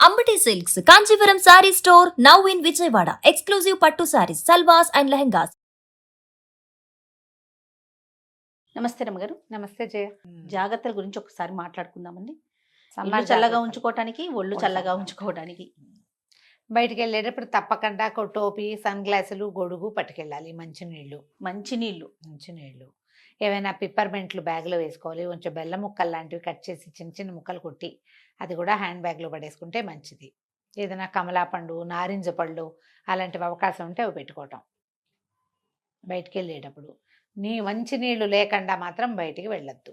Ambati Silks, Kanchipuram Saree Store, now in Vijayawada. Exclusive Pattu Sarees, Salwas and Lehengas. నమస్తే రమ్మగారు. నమస్తే జయ. జాగ్రత్తల గురించి ఒకసారి మాట్లాడుకుందామండి. ఇల్లు సమ్మర్ చల్లగా జాగ్రత్తలు. ఉంచుకోవటానికి, ఒళ్ళు చల్లగా ఉంచుకోవడానికి. బయటికి వెళ్ళేటప్పుడు తప్పకుండా టోపీ, సన్ గ్లాసులు, గొడుగు పట్టుకెళ్ళాలి. మంచినీళ్ళు మంచినీళ్ళు ఏవైనా పిప్పర్మెంట్లు బ్యాగ్లో వేసుకోవాలి. కొంచెం బెల్లం ముక్కలు లాంటివి కట్ చేసి చిన్న చిన్న ముక్కలు కొట్టి అది కూడా హ్యాండ్ బ్యాగ్లో పడేసుకుంటే మంచిది. ఏదైనా కమలా పండు, నారింజ పళ్ళు అలాంటివి అవకాశం ఉంటే అవి పెట్టుకోవటం. బయటికి వెళ్ళేటప్పుడు మంచి నీళ్ళు లేకుండా మాత్రం బయటికి వెళ్ళొద్దు.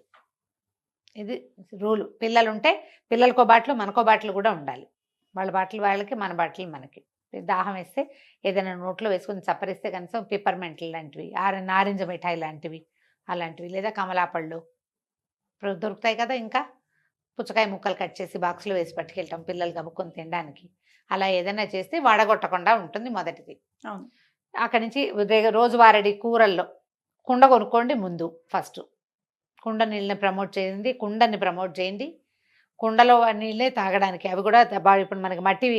ఇది రూలు. పిల్లలు ఉంటే పిల్లలకో బాటలు, మనకో బాటలు కూడా ఉండాలి. వాళ్ళ బాటలు వాళ్ళకి, మన బాటలు మనకి. దాహం వేస్తే ఏదైనా నోట్లో వేసుకుని చప్పరిస్తే కనీసం పిప్పర్మెంట్లు లాంటివి, నారింజ మిఠాయి లాంటివి అలాంటివి, లేదా కమలాపళ్ళు ఇప్పుడు దొరుకుతాయి కదా. ఇంకా పుచ్చకాయ ముక్కలు కట్ చేసి బాక్స్లో వేసి పట్టుకెళ్తాం పిల్లలు గబుక్కొని తినడానికి. అలా ఏదైనా చేస్తే వాడగొట్టకుండా ఉంటుంది మొదటిది. అవును. అక్కడి నుంచి రోజువారీ కూరల్లో కుండ కొనుక్కోండి. ముందు ఫస్ట్ కుండ నీళ్ళని ప్రమోట్ చేయండి. కుండలో నీళ్ళే తాగడానికి. అవి కూడా ఇప్పుడు మనకి మట్టి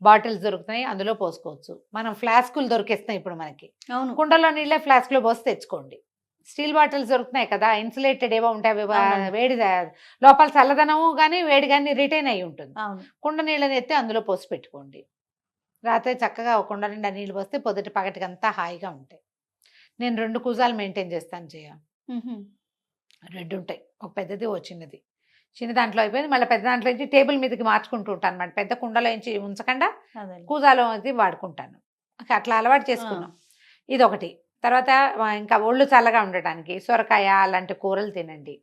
బాటిల్స్ దొరుకుతున్నాయి, అందులో పోసుకోవచ్చు. మనం ఫ్లాస్కులు దొరికేస్తున్నాయి ఇప్పుడు మనకి. అవును. కుండలో నీళ్ళే ఫ్లాస్క్లో పోసి తెచ్చుకోండి. స్టీల్ బాటిల్స్ దొరుకుతున్నాయి కదా, ఇన్సులేటెడ్ ఏవో ఉంటాయి. వేడి లోపల చల్లదనము కానీ వేడి కానీ రిటైన్ అయి ఉంటుంది. అవును. కుండ నీళ్ళని ఎత్తి అందులో పోసి పెట్టుకోండి. రాత్రి చక్కగా ఒక కుండ నిండా నీళ్ళు పోస్తే పొద్దుటి పగటికంతా హాయిగా ఉంటాయి. నేను 2 కూజాలు మెయింటైన్ చేస్తాను జయ. 2 ఉంటాయి, ఒక పెద్దది ఓ చిన్నది. చిన్న దాంట్లో అయిపోయింది, మళ్ళీ పెద్ద దాంట్లో నుంచి టేబుల్ మీదకి మార్చుకుంటూ ఉంటాను అనమాట. పెద్ద కుండలో నుంచి ఉంచకుండా కూజాలో అది వాడుకుంటాను. అట్లా అలవాటు చేసుకున్నాం. ఇదొకటి. తర్వాత ఇంకా ఒళ్ళు చల్లగా ఉండటానికి సొరకాయ అలాంటి కూరలు తినండి.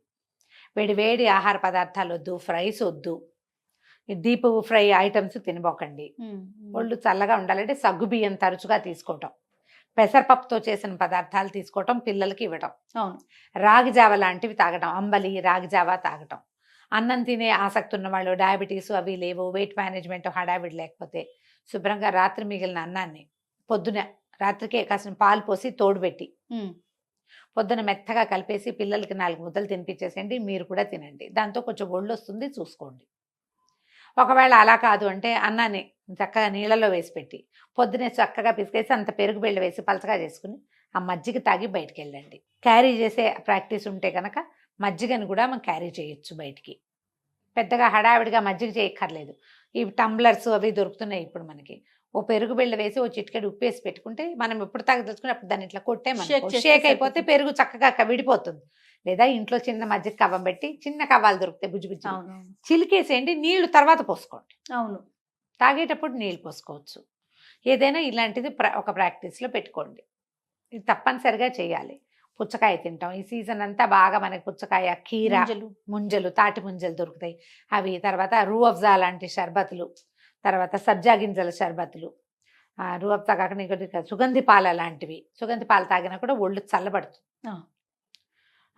వేడి ఆహార పదార్థాలు వద్దు, ఫ్రైస్ వద్దు, డీప్ ఫ్రై ఐటమ్స్ తినబోకండి. ఒళ్ళు చల్లగా ఉండాలంటే సగ్గుబియ్యం తరచుగా తీసుకోవటం, పెసరపప్పుతో చేసిన పదార్థాలు తీసుకోవటం, పిల్లలకి ఇవ్వటం. అవును. రాగి జావ లాంటివి తాగటం, అంబలి, రాగి జావ తాగటం. అన్నం తినే ఆసక్తి ఉన్న వాళ్ళు, డయాబెటీస్ అవి లేవు, వెయిట్ మేనేజ్మెంట్ హడావిడి లేకపోతే శుభ్రంగా రాత్రి మిగిలిన అన్నాన్ని పొద్దున రాత్రికే కాసిన పాలు పోసి తోడుపెట్టి పొద్దున మెత్తగా కలిపేసి పిల్లలకి 4 ముద్దలు తినిపించేసేయండి. మీరు కూడా తినండి. దాంతో కొంచెం ఒళ్ళు వస్తుంది, చూసుకోండి. ఒకవేళ అలా కాదు అంటే అన్నాన్ని చక్కగా నీళ్ళలో వేసి పెట్టి పొద్దునే చక్కగా పిసికేసి అంత పెరుగు బెల్లం వేసి పలచగా చేసుకుని ఆ మజ్జిగ తాగి బయటికి వెళ్ళండి. క్యారీ చేసే ప్రాక్టీస్ ఉంటే కనుక మజ్జిగని కూడా మనం క్యారీ చేయొచ్చు బయటికి. పెద్దగా హడావిడిగా మజ్జిగ చేయక్కర్లేదు. ఈ టంబ్లర్స్ అవి దొరుకుతున్నాయి ఇప్పుడు మనకి. ఓ పెరుగు బెల్ల వేసి ఓ చిటికెడు ఉప్పు వేసి పెట్టుకుంటే మనం ఎప్పుడు తాగదలుచుకుని అప్పుడు దాన్ని ఇట్లా కొట్టే షేక్ అయిపోతే పెరుగు చక్కగా విడిపోతుంది. లేదా ఇంట్లో చిన్న మజ్జిగ కవ్వం పెట్టి, చిన్న కవ్వాలు దొరుకుతాయి బుజ్జి బుజ్జి, చిలికేసేయండి. నీళ్లు తర్వాత పోసుకోండి. అవును. తాగేటప్పుడు నీళ్ళు పోసుకోవచ్చు. ఏదైనా ఇలాంటిది ఒక ప్రాక్టీస్లో పెట్టుకోండి. ఇది తప్పనిసరిగా చేయాలి. పుచ్చకాయ తింటాం ఈ సీజన్ అంతా బాగా. మనకి పుచ్చకాయ, కీర, ముంజలు, తాటి ముంజలు దొరుకుతాయి అవి. తర్వాత రూఅఫ్జా లాంటి షర్బతులు, తర్వాత సబ్జా గింజల షర్బతులు, రూఅఫ్జా కాకుండా ఇంకొక సుగంధి పాల లాంటివి. సుగంధి పాలు తాగినా కూడా ఒళ్ళు చల్లబడుతుంది.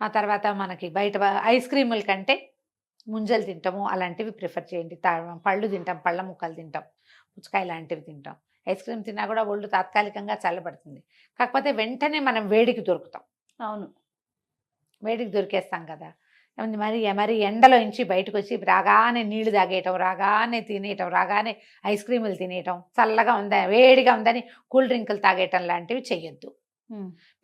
ఆ తర్వాత మనకి బయట ఐస్ క్రీముల కంటే ముంజలు తింటాము, అలాంటివి ప్రిఫర్ చేయండి. పళ్ళు తింటాం, పళ్ళ ముక్కలు తింటాం, పుచ్చకాయ లాంటివి తింటాం. ఐస్ క్రీమ్ తిన్నా కూడా ఒళ్ళు తాత్కాలికంగా చల్లబడుతుంది. కాకపోతే వెంటనే మనం వేడికి దొరుకుతాం. అవును. వేడికి దొరికేస్తాం కదా. మరి ఎండలో నుంచి బయటకు వచ్చి రాగానే నీళ్లు తాగేయటం, రాగానే తినేయటం, రాగానే ఐస్ క్రీములు తినేయటం, చల్లగా ఉందని వేడిగా ఉందని కూల్ డ్రింకులు తాగేయటం లాంటివి చెయ్యొద్దు.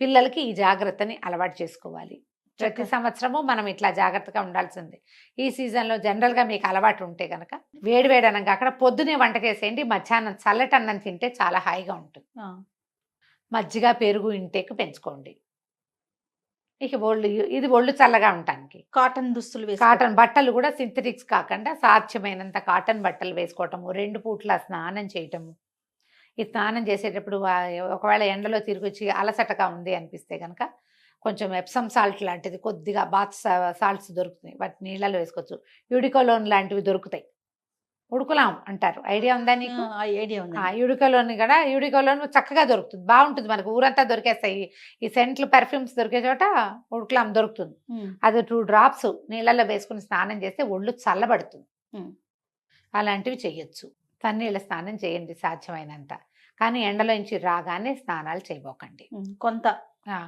పిల్లలకి ఈ జాగ్రత్తని అలవాటు చేసుకోవాలి. ప్రతి సంవత్సరము మనం ఇట్లా జాగ్రత్తగా ఉండాల్సిందే. ఈ సీజన్లో జనరల్గా మీకు అలవాటు ఉంటే కనుక వేడి అన్నం కాకుండా పొద్దునే వంట చేసేయండి. మధ్యాహ్నం చల్లటి అన్నం తింటే చాలా హాయిగా ఉంటుంది. మజ్జిగ, పెరుగు ఇంటేక్ పెంచుకోండి. ఇక ఒళ్ళు చల్లగా ఉండటానికి కాటన్ దుస్తులు, కాటన్ బట్టలు కూడా సింథటిక్స్ కాకుండా సాధ్యమైనంత కాటన్ బట్టలు వేసుకోవటము, 2 పూట్ల స్నానం చేయటము. ఈ స్నానం చేసేటప్పుడు ఒకవేళ ఎండలో తిరిగి వచ్చి అలసటగా ఉంది అనిపిస్తే కనుక కొంచెం ఎప్సమ్ సాల్ట్ లాంటిది కొద్దిగా బాత్ సాల్ట్స్ దొరుకుతాయి, వాటి నీళ్ళలో వేసుకోవచ్చు. యూడికోలోన్ లాంటివి దొరుకుతాయి. ఉడుకులాం అంటారు, ఐడియా ఉందా నీకు? ఐడియా ఉంది. యూడికోలోన్ చక్కగా దొరుకుతుంది, బాగుంటుంది. మనకు ఊరంతా దొరికేస్తాయి. ఈ సెంట్లు, పెర్ఫ్యూమ్స్ దొరికే చోట ఉడుకులాం దొరుకుతుంది. అది 2 డ్రాప్స్ నీళ్ళలో వేసుకుని స్నానం చేస్తే ఒళ్ళు చల్లబడుతుంది. అలాంటివి చెయ్యొచ్చు. చన్నీళ్ళ స్నానం చేయండి సాధ్యమైనంత. కానీ ఎండలో నుంచి రాగానే స్నానాలు చేయబోకండి. కొంత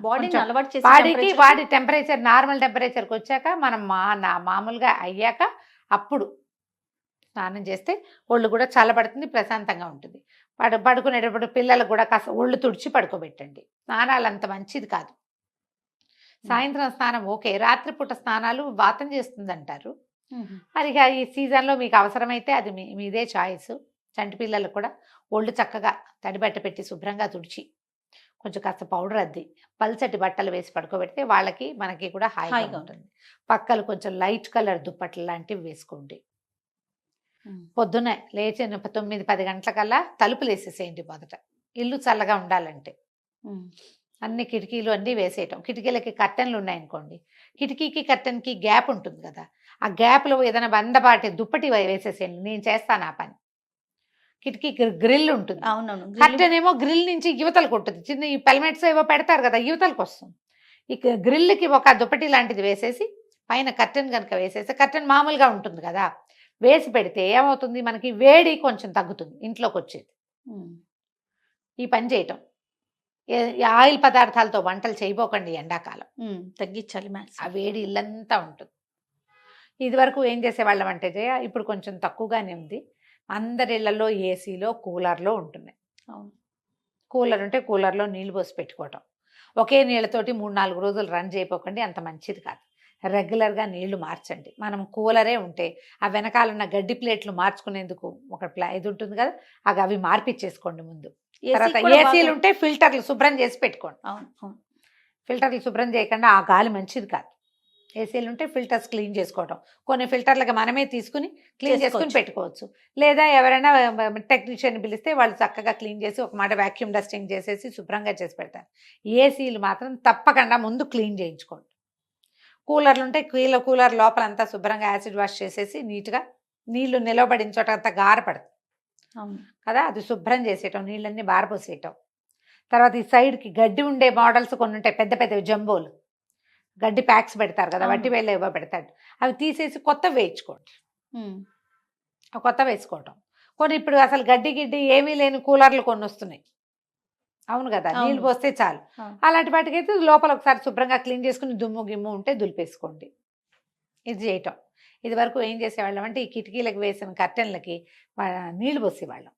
బాడీ టెంపరేచర్ నార్మల్ టెంపరేచర్కి వచ్చాక మనం మామూలుగా అయ్యాక అప్పుడు స్నానం చేస్తే ఒళ్ళు కూడా చల్లబడుతుంది, ప్రశాంతంగా ఉంటుంది. పడుకునేటప్పుడు పిల్లలకు కూడా కాస్త ఒళ్ళు తుడిచి పడుకోబెట్టండి. స్నానాలు అంత మంచిది కాదు. సాయంత్రం స్నానం ఓకే, రాత్రిపూట స్నానాలు వాతం చేస్తుంది అంటారు. మరి ఇక ఈ సీజన్లో మీకు అవసరమైతే అది మీదే చాయిస్. చంటి పిల్లలకు కూడా ఒళ్ళు చక్కగా తడిబట్ట పెట్టి శుభ్రంగా తుడిచి కొంచెం కాస్త పౌడర్ అద్ది పల్చటి బట్టలు వేసి పడుకోబెడితే వాళ్ళకి మనకి కూడా హాయిగా ఉంటుంది. పక్కలు కొంచెం లైట్ కలర్ దుప్పట్లు లాంటివి వేసుకోండి. పొద్దున్నే లేచి 9-10 గంటలకల్లా తలుపులు వేసేసేయండి. మొదట ఇల్లు చల్లగా ఉండాలంటే అన్ని కిటికీలు అన్నీ వేసేయటం. కిటికీలకి కర్టెన్లు ఉన్నాయనుకోండి, కిటికీకి కర్టెన్కి గ్యాప్ ఉంటుంది కదా, ఆ గ్యాప్లో ఏదైనా బందపాటి దుప్పటి వేసేసేయండి. నేను చేస్తాను ఆ పని. కిటికీకి గ్రిల్ ఉంటుంది, అవునవును. కర్టెన్ ఏమో గ్రిల్ నుంచి యువతలకు ఉంటుంది. చిన్న ఈ పెల్మెట్స్ ఏవో పెడతారు కదా, యువతలకు వస్తుంది. ఇక గ్రిల్కి ఒక దుప్పటి లాంటిది వేసేసి పైన కర్టెన్ కనుక వేసేసి, కర్టెన్ మామూలుగా ఉంటుంది కదా, వేసి పెడితే ఏమవుతుంది, మనకి వేడి కొంచెం తగ్గుతుంది ఇంట్లోకి వచ్చేది. ఈ పని చేయటం. ఆయిల్ పదార్థాలతో వంటలు చేయబోకండి ఎండాకాలం, తగ్గించాలి మ్యాక్స్. ఆ వేడి ఇల్లంతా ఉంటుంది. ఇది వరకు ఏం చేసేవాళ్ళం అంటే జయ, ఇప్పుడు కొంచెం తక్కువగానే ఉంది. అందరి ఇళ్లలో ఏసీలో కూలర్లో ఉంటున్నాయి. అవును, కూలర్ ఉంటే కూలర్లో నీళ్లు పోసి పెట్టుకోవటం. ఒకే నీళ్ళతోటి 3-4 రోజులు రన్ చేయపోకండి, అంత మంచిది కాదు. రెగ్యులర్గా నీళ్లు మార్చండి. మనం కూలరే ఉంటే ఆ వెనకాలన్న గడ్డి ప్లేట్లు మార్చుకునేందుకు ఒక ఇది ఉంటుంది కదా, అవి మార్పిచ్చేసుకోండి ముందు. తర్వాత ఏసీలు ఉంటే ఫిల్టర్లు శుభ్రం చేసి పెట్టుకోండి. ఫిల్టర్లు శుభ్రం చేయకుండా ఆ గాలి మంచిది కాదు. ఏసీలు ఉంటే ఫిల్టర్స్ క్లీన్ చేసుకోవటం. కొన్ని ఫిల్టర్లకి మనమే తీసుకుని క్లీన్ చేసుకుని పెట్టుకోవచ్చు. లేదా ఎవరైనా టెక్నీషియన్ పిలిస్తే వాళ్ళు చక్కగా క్లీన్ చేసి ఒక మాట వ్యాక్యూమ్ డస్టింగ్ చేసేసి శుభ్రంగా చేసి పెడతారు. ఏసీలు మాత్రం తప్పకుండా ముందు క్లీన్ చేయించుకోండి. కూలర్లు ఉంటే కూలర్ లోపల అంతా శుభ్రంగా యాసిడ్ వాష్ చేసేసి నీట్గా నీళ్లు నిలవబడిన చోట అంతా గారపడుతుంది కదా, అది శుభ్రం చేసేయటం, నీళ్ళన్నీ బారపోసేయటం. తర్వాత ఈ సైడ్కి గడ్డి ఉండే మోడల్స్ కొన్ని ఉంటాయి, పెద్ద పెద్దవి జంబోలు గడ్డి ప్యాక్స్ పెడతారు కదా, వట్టి వేళ్ళు ఏవో పెడతాడు, అవి తీసేసి కొత్త వేయించుకోండి. కొత్త వేసుకోవటం. కొన్ని ఇప్పుడు అసలు గడ్డి ఏమీ లేని కూలర్లు కొన్ని వస్తున్నాయి, అవును కదా, నీళ్ళు పోస్తే చాలు. అలాంటి వాటికైతే లోపల ఒకసారి శుభ్రంగా క్లీన్ చేసుకుని దుమ్ము గిమ్ము ఉంటే దులిపేసుకోండి. ఇది చేయటం. ఇది వరకు ఏం చేసేవాళ్ళం అంటే ఈ కిటికీలకు వేసిన కర్టెన్లకి నీళ్లు పోసేవాళ్ళం,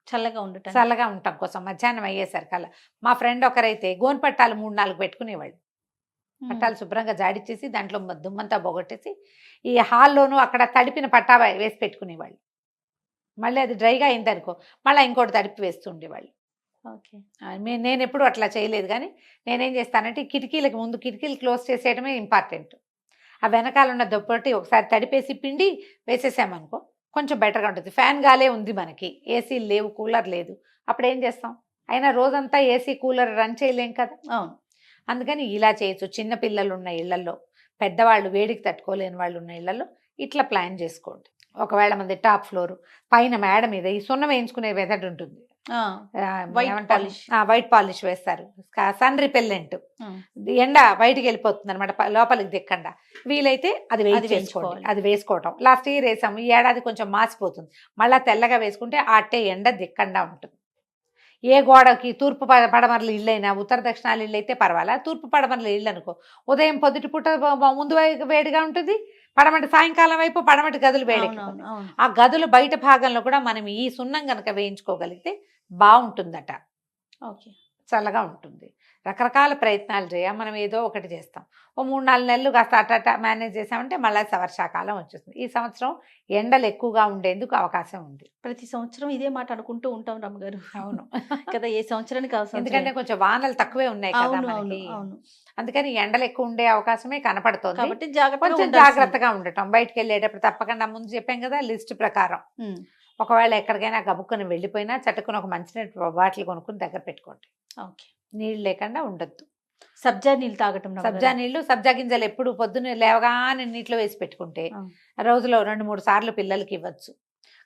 చల్లగా ఉండటం కోసం. మధ్యాహ్నం అయ్యేసరికల్లా మా ఫ్రెండ్ ఒకరైతే గోను పట్టాలు 3-4 పెట్టుకునేవాళ్ళు. పట్టాలు శుభ్రంగా జాడిచ్చేసి దాంట్లో దుమ్మంతా బొగొట్టేసి ఈ హాల్లోనూ అక్కడ తడిపిన పట్టా వేసి పెట్టుకునేవాళ్ళు. మళ్ళీ అది డ్రైగా అయిందనుకో మళ్ళీ ఇంకోటి తడిపి వేస్తూ ఉండేవాళ్ళు. నేను ఎప్పుడు అట్లా చేయలేదు, కానీ నేనేం చేస్తానంటే కిటికీలకి ముందు కిటికీలు క్లోజ్ చేసేయడమే ఇంపార్టెంట్. ఆ వెనకాల ఉన్న దుప్పటి ఒకసారి తడిపేసి పిండి వేసేసామనుకో కొంచెం బెటర్గా ఉంటుంది. ఫ్యాన్ గాలే ఉంది మనకి, ఏసీలు లేవు, కూలర్ లేదు, అప్పుడు ఏం చేస్తాం? అయినా రోజంతా ఏసీ కూలర్ రన్ చేయలేం కదా. అందుకని ఇలా చేయొచ్చు. చిన్న పిల్లలు ఉన్న ఇళ్లలో, పెద్దవాళ్ళు వేడికి తట్టుకోలేని వాళ్ళు ఉన్న ఇళ్లలో ఇట్లా ప్లాన్ చేసుకోండి. ఒకవేళ మంది టాప్ ఫ్లోర్ పైన మేడ మీద ఈ సున్నం వేయించుకునే మెథడ్ ఉంటుంది, వైట్ పాలిష్ వేస్తారు, సన్ రిపెల్లెంట్, ఎండ బయటికి వెళ్ళిపోతుంది అనమాట, లోపలికి దిక్కండా. వీలైతే అది వేయించుకోండి. అది వేసుకోవటం లాస్ట్ ఇయర్ వేసాము, ఈ ఏడాది కొంచెం మాసిపోతుంది, మళ్ళీ తెల్లగా వేసుకుంటే అట్టే ఎండ దిక్కండా ఉంటుంది. ఏ గోడకి తూర్పు పడమరల ఇళ్ళు అయినా ఉత్తర దక్షిణాల ఇళ్ళు అయితే పర్వాలా, తూర్పు పడమరల ఇళ్ళు అనుకో ఉదయం పొద్దుటి పూట ముందు వేడిగా ఉంటుంది, పడమటి సాయంకాలం వైపు పడమటి గదులు వేడికి. ఆ గదులు బయట భాగంలో కూడా మనం ఈ సున్నం కనుక వేయించుకోగలిగితే బాగుంటుందట, చల్లగా ఉంటుంది. రకరకాల ప్రయత్నాలు మనం ఏదో ఒకటి చేస్తాం. ఓ 3-4 నెలలు కాస్త అట్ట మేనేజ్ చేసామంటే మళ్ళీ వర్షాకాలం వచ్చేస్తుంది. ఈ సంవత్సరం ఎండలు ఎక్కువగా ఉండేందుకు అవకాశం ఉంది. ప్రతి సంవత్సరం ఇదే మాట అనుకుంటూ ఉంటాం రమ్మగారు. అవును కదా, ఏ సంవత్సరానికి ఎందుకంటే కొంచెం వానలు తక్కువే ఉన్నాయి కదా మనకి, అందుకని ఎండలు ఎక్కువ ఉండే అవకాశమే కనపడుతుంది. కాబట్టి కొంచెం జాగ్రత్తగా ఉండటం. బయటకు వెళ్ళేటప్పుడు తప్పకుండా ముందు చెప్పాం కదా లిస్ట్ ప్రకారం, ఒకవేళ ఎక్కడికైనా గబుక్కుని వెళ్ళిపోయినా చట్టుకుని ఒక మంచినీటి బాటిల్ కొనుక్కుని దగ్గర పెట్టుకోండి. నీళ్ళు లేకుండా ఉండద్దు. సబ్జా నీళ్ళు తాగటం. సబ్జా గింజలు ఎప్పుడు పొద్దున్న లేవగానే నీటిలో వేసి పెట్టుకుంటే రోజులో 2-3 సార్లు పిల్లలకి ఇవ్వచ్చు.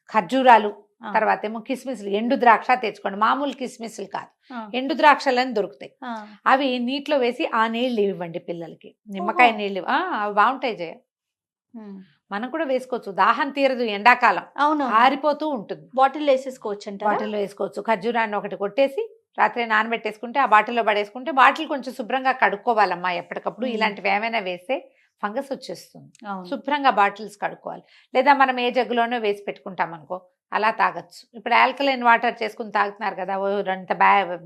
ఖర్జూరాలు, తర్వాత ఏమో కిస్మిస్లు, ఎండు ద్రాక్ష తెచ్చుకోండి, మామూలు కిస్మిస్లు కాదు, ఎండు ద్రాక్షలని దొరుకుతాయి, అవి నీటిలో వేసి ఆ నీళ్ళు ఇవ్వండి పిల్లలకి. నిమ్మకాయ నీళ్ళు అవి బాగుంటాయి జయ, మనం కూడా వేసుకోవచ్చు. దాహం తీరదు ఎండాకాలం, ఆరిపోతూ ఉంటుంది. బాటిల్ వేసేసుకోవచ్చు, బాటిల్లో వేసుకోవచ్చు. ఖర్జూరాన్ని ఒకటి కొట్టేసి రాత్రి నానబెట్టేసుకుంటే ఆ బాటిల్లో పడేసుకుంటే, బాటిల్ కొంచెం శుభ్రంగా కడుక్కోవాలమ్మా ఎప్పటికప్పుడు. ఇలాంటివి ఏమైనా వేస్తే ఫంగస్ వచ్చేస్తుంది. అవును. శుభ్రంగా బాటిల్స్ కడుక్కోవాలి. లేదా మనం ఏ జగ్గులోనో వేసి పెట్టుకుంటాం అనుకో, అలా తాగొచ్చు. ఇప్పుడు ఆల్కలైన్ వాటర్ చేసుకుని తాగుతున్నారు కదా, ఓ ఇంత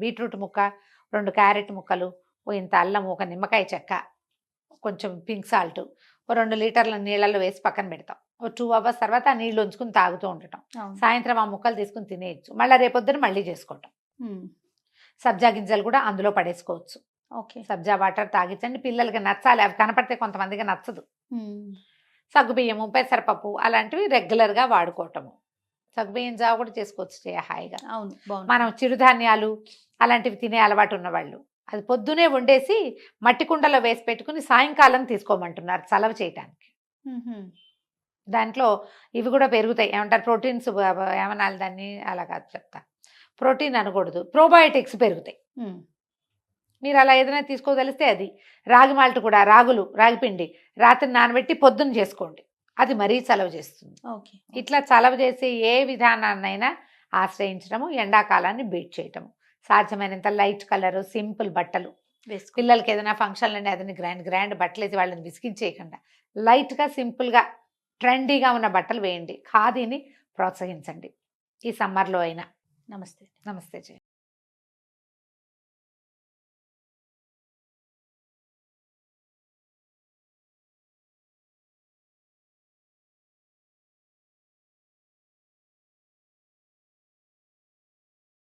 బీట్రూట్ ముక్క, 2 క్యారెట్ ముక్కలు, ఓ ఇంత అల్లం, ఒక నిమ్మకాయ చెక్క, కొంచెం పింక్ సాల్ట్, ఓ 2 లీటర్ల నీళ్ళలో వేసి పక్కన పెడతాం. ఓ 2 అవర్స్ తర్వాత ఆ నీళ్ళు ఉంచుకుని తాగుతూ ఉండటం. అవును. సాయంత్రం ఆ ముక్కలు తీసుకుని తినేయచ్చు. మళ్ళీ రేపొద్దున మళ్ళీ చేసుకోవటం. ఉమ్. సబ్జా గింజలు కూడా అందులో పడేసుకోవచ్చు. ఓకే. సబ్జా వాటర్ తాగించండి. పిల్లలకి నచ్చాలి, అవి కనపడితే కొంతమందికి నచ్చదు. ఉమ్. సగ్గుబియ్యము, పెసరపప్పు అలాంటివి రెగ్యులర్గా వాడుకోవటము. సగ్గుబియ్యం జావ కూడా చేసుకోవచ్చు హాయిగా. అవును, బాగుంది. మనం చిరుధాన్యాలు అలాంటివి తినే అలవాటు ఉన్నవాళ్ళు అది పొద్దునే వండేసి మట్టి కుండలో వేసి పెట్టుకుని సాయంకాలం తీసుకోమంటున్నారు చలవ చేయటానికి. ఉహుం. దాంట్లో ఇవి కూడా పెరుగుతాయి, ఏమంటారు ప్రోటీన్స్, ఏమనాలి దాన్ని, అలా కాదు చెప్తా, ప్రోటీన్ అనకూడదు, ప్రోబయోటిక్స్ పెరుగుతాయి. ఉమ్. మీరు అలా ఏదైనా తీసుకోగలిస్తే అది. రాగి మాల్ట్ కూడా, రాగి పిండి రాత్రి నానబెట్టి పొద్దున్న చేసుకోండి, అది మరీ చలవ చేస్తుంది. ఓకే. ఇట్లా చలవ చేసే ఏ విధానాన్నైనా ఆశ్రయించడము, ఎండాకాలాన్ని బీట్ చేయటము, సాధ్యమైనంత లైట్ కలరు, సింపుల్ బట్టలు. వేసుకో. పిల్లలకి ఏదైనా ఫంక్షన్లు అంటే అదని గ్రాండ్ బట్టలు వేసి వాళ్ళని విసిగించేయకుండా లైట్గా సింపుల్గా ట్రెండీగా ఉన్న బట్టలు వేయండి. ఖాదీని ప్రోత్సహించండి ఈ సమ్మర్లో అయినా. నమస్తే. నమస్తే జయ.